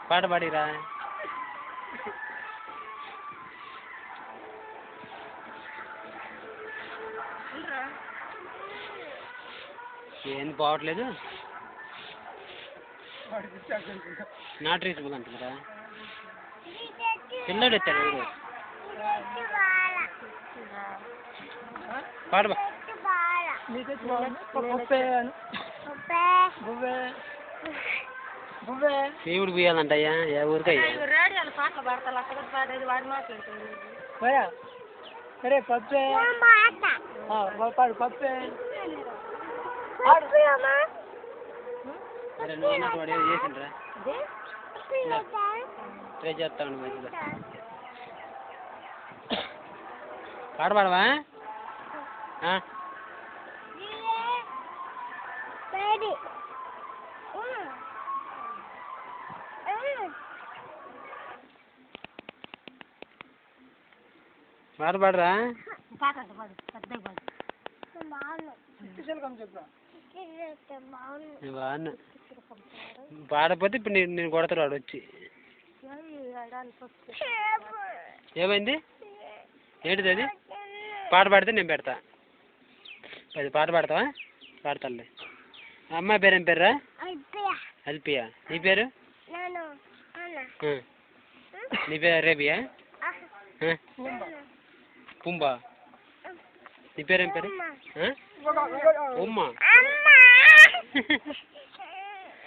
పాట పాడిరా. ఏంది పోవట్లేదు? నాట్ రీచబుల్ అంటున్నారా? పిల్లడు ఎత్తాడు. పాడబా. దేవుడు పోయాలంటయ్యా. ఏ ఊరికయ్యా? సరే పప్పే పాడు పప్పే. అరే నువ్వు అన్నట్టు వాడు ఏదో చేసిండ్రా. ట్రై చేస్తా ఉండు మంచిగా. పాట పాడవా? పాట పాడరా. పాడపోతే ఇప్పుడు నేను కొడతాడు వాడు వచ్చి. ఏమైంది? ఏంటిది అది? పాట పాడితే నేను పెడతా. అది పాట పాడతావా? పాడతాలే. అమ్మాయి పేరు ఏం పేర్రా? అల్పియా. నీ పేరు? నీ పేరు రేబియా? పుంబా. నీ పేరేం పేరు? ఉమ్మ.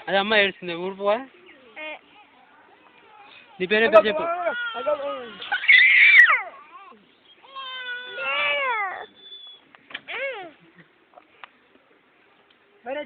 అదే అమ్మ ఏడుస్తుంది. ఊడిపోవా. నీ పేరేం పేరు చెప్పు. మరి